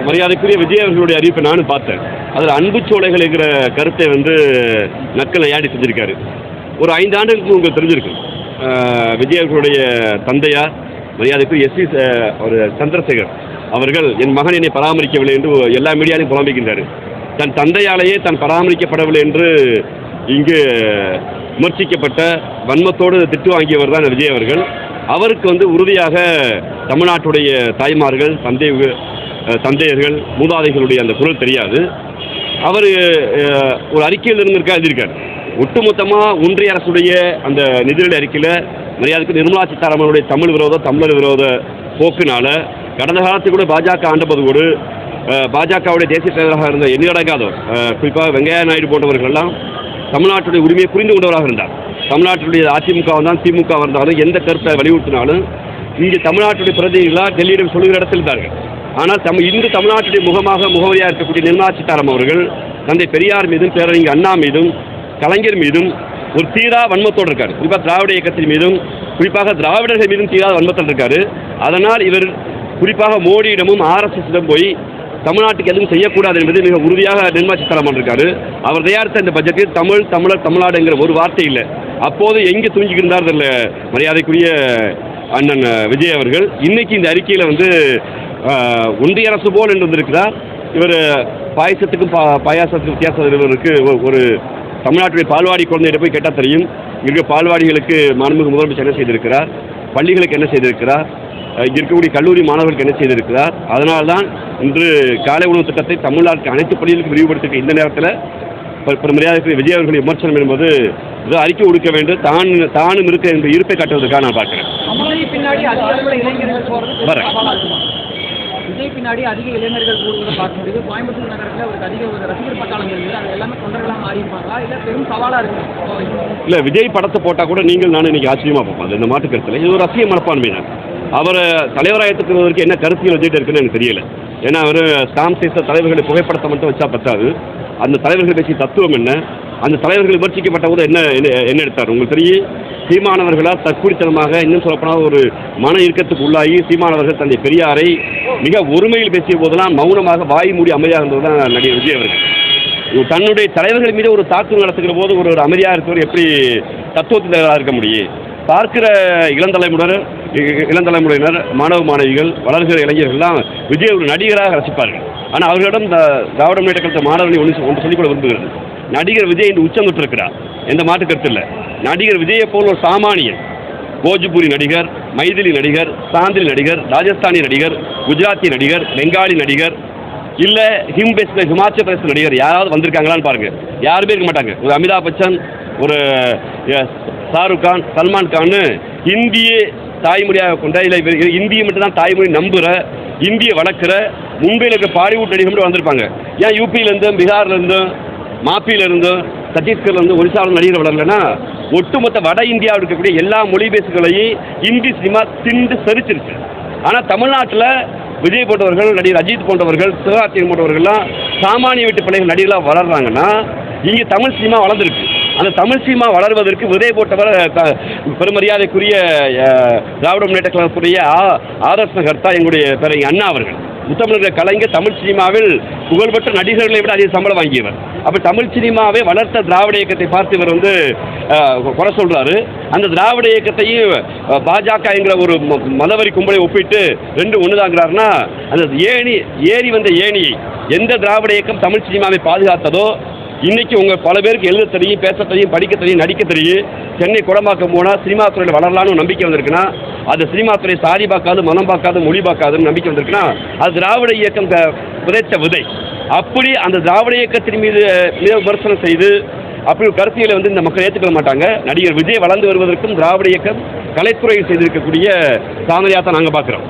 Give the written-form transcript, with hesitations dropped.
மரியாதைக்குரிய விஜய் அவர்களுடைய அறிவிப்பை நானும் பார்த்தேன். அதில் அன்பு சோலைகள் என்கிற கருத்தை நக்கல் நையாண்டி செஞ்சுருக்காரு. ஒரு 5 ஆண்டுகளுக்கு உங்களுக்கு தெரிஞ்சிருக்கும், விஜய் அவர்களுடைய தந்தையார் மரியாதைக்குரிய ஒரு சந்திரசேகர் அவர்கள் என் மகன் என்னை பராமரிக்கவில்லை என்று எல்லா மீடியாலையும் புலம்பிக்கின்றார். தன் தந்தையாலேயே தான் பராமரிக்கப்படவில்லை என்று இங்கு விமர்சிக்கப்பட்ட வன்மத்தோடு திட்டு வாங்கியவர் தான் விஜய் அவர்கள். அவருக்கு உறுதியாக தமிழ்நாட்டுடைய தாய்மார்கள் தந்தையர்கள் மூதாதைகளுடைய அந்த குரல் தெரியாது. அவர் ஒரு அறிக்கையில் எழுதியிருக்கார். ஒட்டுமொத்தமாக ஒன்றிய அரசுடைய அந்த நிதிநிலை அறிக்கையில் மரியாதைக்கு நிர்மலா சீதாராமனுடைய தமிழர் விரோத போக்குனால கடந்த காலத்தில் கூட பாஜக ஆண்டபோது கூட பாஜகவுடைய தேசிய தலைவராக இருந்த எண்ணிலடங்காதோர், குறிப்பாக வெங்கையா நாயுடு போன்றவர்களெல்லாம் தமிழ்நாட்டுடைய உரிமையை புரிந்து கொண்டவராக இருந்தார். தமிழ்நாட்டுடைய அதிமுக வந்தாலும் திமுக வந்தாலும் எந்த கருத்தை வலியுறுத்தினாலும் இங்கே தமிழ்நாட்டுடைய பிரதிநிதிகளாக டெல்லியிடம் சொல்லுகிற இடத்தில் இருந்தார்கள். ஆனால் இன்று தமிழ்நாட்டுடைய முகவரியாக இருக்கக்கூடிய நிர்மலா சீதாராமன் அவர்கள் தந்தை பெரியார் மீதும் பேரறிஞர் அண்ணா மீதும் கலைஞர் மீதும் ஒரு தீரா வன்மத்தோடு இருக்கார். குறிப்பாக திராவிட இயக்கத்தின் மீதும் குறிப்பாக திராவிடர்கள் மீதும் தீரா வன்மத்தோடு இருக்கார். அதனால் இவர் குறிப்பாக மோடியிடமும் RSSிடம் போய் தமிழ்நாட்டுக்கு எதுவும் செய்யக்கூடாது என்பது மிக உறுதியாக நிர்மலா சீதாராமன் இருக்காரு. அவர் தயாரித்த இந்த பட்ஜெட்டில் தமிழ்நாடு என்கிற ஒரு வார்த்தை இல்லை. அப்போது எங்கே தூங்கிக்கிருந்தார் இல்லை மரியாதைக்குரிய அண்ணன் விஜய் அவர்கள். இன்னைக்கு இந்த அறிக்கையில் ஒன்றிய அரசு போல் என்று வந்திருக்கிறார். இவர் பாயசத்துக்கும் பாயாசத்துக்கும் வித்தியாசம் இவருக்கு ஒரு தமிழ்நாட்டுடைய பால்வாடி குழந்தைகிட்ட போய் கேட்டால் தெரியும். இங்கே பால்வாடிகளுக்கு மாண்புமிகு முதலமைச்சர் என்ன செய்திருக்கிறார், பள்ளிகளுக்கு என்ன செய்திருக்கிறார், இங்கே இருக்கக்கூடிய கல்லூரி மாணவர்களுக்கு என்ன செய்திருக்கிறார். அதனால்தான் இன்று காலை உணவு திட்டத்தை தமிழ்நாட்டுக்கு அனைத்து பள்ளிகளுக்கும் விரிவுபடுத்திருக்க இந்த நேரத்தில் மரியாதைக்குரிய விஜய் அவர்களுடைய விமர்சனம் என்பது அறிக்கை கொடுக்க வேண்டும். தானும் இருக்க என்ற இருப்பை காட்டுவதற்காக நான் பார்க்கிறேன். விஜய் பின்னாடி அதிக இளைஞர்கள் கூடுவதை பார்க்க முடியுது. கோயம்புத்தூர் நகரத்தில் அவருக்கு அதிக ஒரு ரசிகர் பட்டாளம் இருக்குது. அது எல்லாமே தொண்டர்களாக மாறியிருப்பாங்களா இல்லை பெரும் சவாலாக இருக்குது? இல்லை, விஜய் படத்தை போட்டால் கூட நானும் இன்னைக்கு ஆச்சரியமாக பார்ப்போம். இந்த மாட்டு கருத்தில் இது ஒரு ரசிக மனப்பான்மை தான். அவர் தலைவராக ஏற்றுக்கிறதுக்கு என்ன கருத்தியல் வச்சுட்டு இருக்குன்னு எனக்கு தெரியல. ஏன்னா அவர் ஸ்டாம்ப் சைஸ தலைவர்களை புகைப்படத்தை மட்டும் வச்சா பத்தாது. அந்த தலைவர்கள் பேசிய தத்துவம் என்ன, அந்த தலைவர்கள் விமர்சிக்கப்பட்ட போது என்ன எடுத்தார் உங்களுக்கு தெரியும். சீமானவர்களால் தற்குறித்தனமாக இன்னும் சொல்லப்போனால் ஒரு மன இறுக்கத்துக்கு உள்ளாகி சீமானவர்கள் தந்தை பெரியாரை மிக ஒருமையில் பேசிய போதெல்லாம் மௌனமாக வாய் மூடி அமைதியாக இருந்தது தான் நடிகர் விஜய் அவர்கள். தன்னுடைய தலைவர்கள் மீது ஒரு தாக்குதல் நடத்துகிற போது ஒரு அமைதியாக இருக்கிறவர் எப்படி தத்துவத்தினராக இருக்க முடியும்? பார்க்கிற இளந்தலைமுறையினர் மாணவ மாணவிகள் வளர்கிற இளைஞர்கள்லாம் விஜய் ஒரு நடிகராக ரசிப்பார்கள். ஆனால் அவர்களிடம் திராவிட முன்னேற்ற கழக மாணவர்களை ஒன்று சொல்லிக்கொள்ள விரும்புகிறது. நடிகர் விஜய் என்று உச்சம் தொட்டிருக்கிறார், எந்த மாற்று கருத்து இல்லை. நடிகர் விஜயை போல் ஒரு சாமானியன், போஜ்பூரி நடிகர், மைதிலி நடிகர், சாந்திலி நடிகர், ராஜஸ்தானி நடிகர், குஜராத்தி நடிகர், பெங்காலி நடிகர், இல்லை ஹிமாச்சல் பிரதேச நடிகர் யாராவது வந்திருக்காங்களான்னு பாருங்கள். யாருமே இருக்க மாட்டாங்க. ஒரு அமிதாப் பச்சன், ஒரு ஷாருக் கான், சல்மான் கான் இந்திய தாய்மொழியாக கொண்ட இல்லை இந்தியை மட்டும்தான் தாய்மொழி நம்புகிற இந்தியை வளர்க்குற மும்பையில் இருக்க பாலிவுட் நடிகர் மட்டும் வந்திருப்பாங்க. ஏன் யூபியிலேருந்தும் பீகார்லேருந்தும் மாப்பியிலிருந்தும் சத்தீஸ்கர்லேருந்து ஒரிசாவில் நடிகர் வளரலைன்னா ஒட்டுமொத்த வட இந்தியாவில் இருக்கக்கூடிய எல்லா மொழி பேசுகளையும் இந்தி சினிமா திண்டு செரிச்சிருச்சு. ஆனால் தமிழ்நாட்டில் விஜய் போன்றவர்கள், நடிகர் அஜித் போன்றவர்கள், சிவகார்த்திகேயன் போன்றவர்கள்லாம் சாமானிய வீட்டு பிள்ளைகள் நடிகர்களாக வளர்றாங்கன்னா இங்கே தமிழ் சினிமா வளர்ந்துருக்கு. அந்த தமிழ் சினிமா வளர்வதற்கு விதை போட்டவர் பெருமரியாதைக்குரிய திராவிட முன்னேற்ற கழகத்துடைய ஆதர்ச கர்த்தா எங்களுடைய பேரறிஞர் அண்ணா அவர்கள். முத்தமிழக கலைஞர் தமிழ் சினிமாவில் புகழ்பெற்ற நடிகர்களை விட அதிக சம்பளம் வாங்கியவர். அப்போ தமிழ் சினிமாவை வளர்த்த திராவிட இயக்கத்தை பார்த்து இவர் குறை சொல்கிறாரு. அந்த திராவிட இயக்கத்தையும் பாஜக என்கிற ஒரு மதவரி கும்பலை ஒப்பிட்டு ரெண்டு ஒன்றுதாங்கிறாருன்னா அந்த ஏறி வந்த ஏணியை எந்த திராவிட இயக்கம் தமிழ் சினிமாவை பாதுகாத்ததோ இன்றைக்கி உங்கள் பல பேருக்கு எழுத தெரியும், பேச தெரியும், படிக்க தெரியும், நடிக்க தெரியும். சென்னை குடமாக்கம் போனால் சினிமா துறையில் வளரலான்னு நம்பிக்கை வந்திருக்குன்னா அது சினிமா துறை சாதி பார்க்காது, மனம் பார்க்காது, மொழி பார்க்காதுன்னு நம்பிக்கை வந்திருக்குன்னா அது திராவிட இயக்கம் விதைத்த விதை. அப்படி அந்த திராவிட இயக்கத்தின் மீது விமர்சனம் செய்து அப்படி ஒரு கருத்தியலை இந்த மக்கள் ஏற்றுக்கொள்ள மாட்டாங்க. நடிகர் விஜய் வளர்ந்து வருவதற்கும் திராவிட இயக்கம் கலைத்துறையில் செய்திருக்கக்கூடிய சாதனையாக தான் நாங்கள் பார்க்குறோம்.